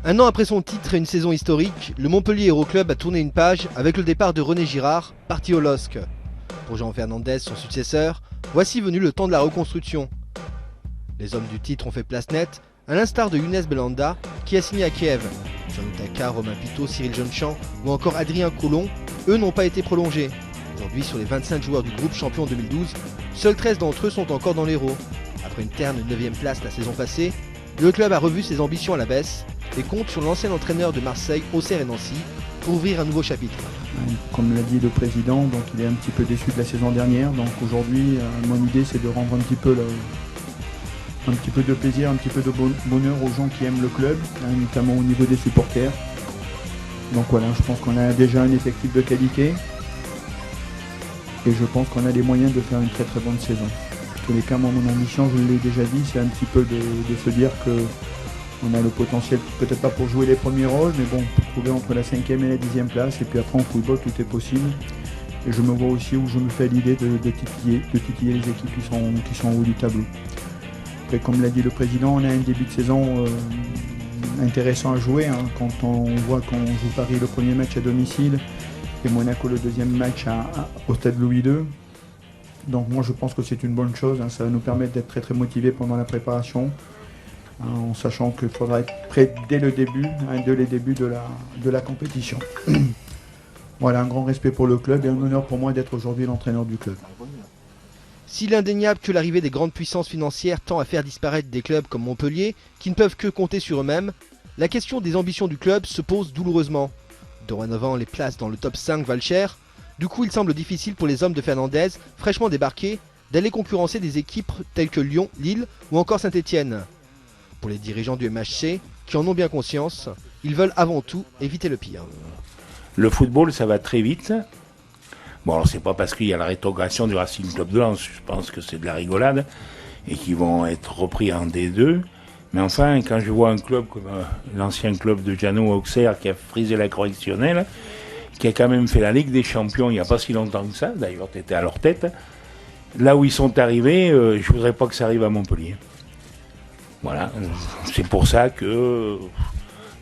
Un an après son titre et une saison historique, le Montpellier Hérault Club a tourné une page avec le départ de René Girard, parti au LOSC. Pour Jean Fernandez, son successeur, voici venu le temps de la reconstruction. Les hommes du titre ont fait place nette, à l'instar de Younes Belhanda, qui a signé à Kiev. Jean Taka, Romain Pitot, Cyril Jeunechamp ou encore Adrien Collomb, eux n'ont pas été prolongés. Aujourd'hui, sur les 25 joueurs du groupe champion en 2012, seuls 13 d'entre eux sont encore dans l'Hérault. Après une terne 9e place la saison passée, le club a revu ses ambitions à la baisse et compte sur l'ancien entraîneur de Marseille, Auxerre et Nancy pour ouvrir un nouveau chapitre. Comme l'a dit le président, donc il est un petit peu déçu de la saison dernière. Donc aujourd'hui, mon idée c'est de rendre un petit peu de plaisir, un petit peu de bonheur aux gens qui aiment le club, notamment au niveau des supporters. Donc voilà, je pense qu'on a déjà un effectif de qualité et je pense qu'on a les moyens de faire une très très bonne saison. En tous les cas, moi, mon ambition, je l'ai déjà dit, c'est un petit peu de se dire que on a le potentiel, peut-être pas pour jouer les premiers rôles, mais bon, pour trouver entre la 5e et la 10e place. Et puis après, en football, tout est possible. Et je me vois aussi où je me fais l'idée de titiller les équipes qui sont en haut du tableau. Après, comme l'a dit le président, on a un début de saison intéressant à jouer. Quand on voit qu'on joue Paris le premier match à domicile et Monaco le deuxième match au stade Louis II. Donc moi, je pense que c'est une bonne chose. Ça va nous permettre d'être très très motivés pendant la préparation. En sachant qu'il faudra être prêt dès le début, dès les débuts de la compétition. Voilà, un grand respect pour le club et un honneur pour moi d'être aujourd'hui l'entraîneur du club. S'il est indéniable que l'arrivée des grandes puissances financières tend à faire disparaître des clubs comme Montpellier, qui ne peuvent que compter sur eux-mêmes, la question des ambitions du club se pose douloureusement. Dorénavant, les places dans le top 5 valent cher. Du coup, il semble difficile pour les hommes de Fernandez, fraîchement débarqués, d'aller concurrencer des équipes telles que Lyon, Lille ou encore Saint-Étienne. Pour les dirigeants du MHC, qui en ont bien conscience, ils veulent avant tout éviter le pire. Le football, ça va très vite. Bon, alors c'est pas parce qu'il y a la rétrogradation du Racing Club de Lens, je pense que c'est de la rigolade, et qu'ils vont être repris en D2. Mais enfin, quand je vois un club comme l'ancien club de Jeannot Auxerre, qui a frisé la correctionnelle, qui a quand même fait la Ligue des Champions il n'y a pas si longtemps que ça, d'ailleurs tu étais à leur tête, là où ils sont arrivés, je voudrais pas que ça arrive à Montpellier. Voilà, c'est pour ça que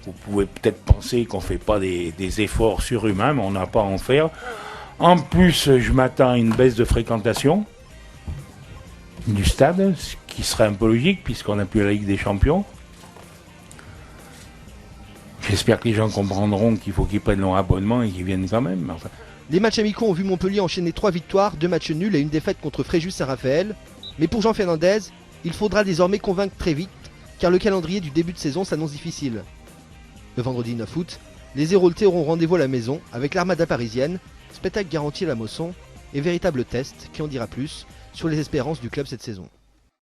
vous pouvez peut-être penser qu'on ne fait pas des efforts surhumains, mais on n'a pas à en faire. En plus, je m'attends à une baisse de fréquentation du stade, ce qui serait un peu logique puisqu'on n'a plus la Ligue des Champions. J'espère que les gens comprendront qu'il faut qu'ils prennent leur abonnement et qu'ils viennent quand même. Enfin. Les matchs amicaux ont vu Montpellier enchaîner 3 victoires, 2 matchs nuls et une défaite contre Fréjus-Saint-Raphaël. Mais pour Jean Fernandez, il faudra désormais convaincre très vite, car le calendrier du début de saison s'annonce difficile. Le vendredi 9 août, les Héraultais auront rendez-vous à la maison avec l'Armada parisienne, spectacle garanti à la Mosson et véritable test qui en dira plus sur les espérances du club cette saison.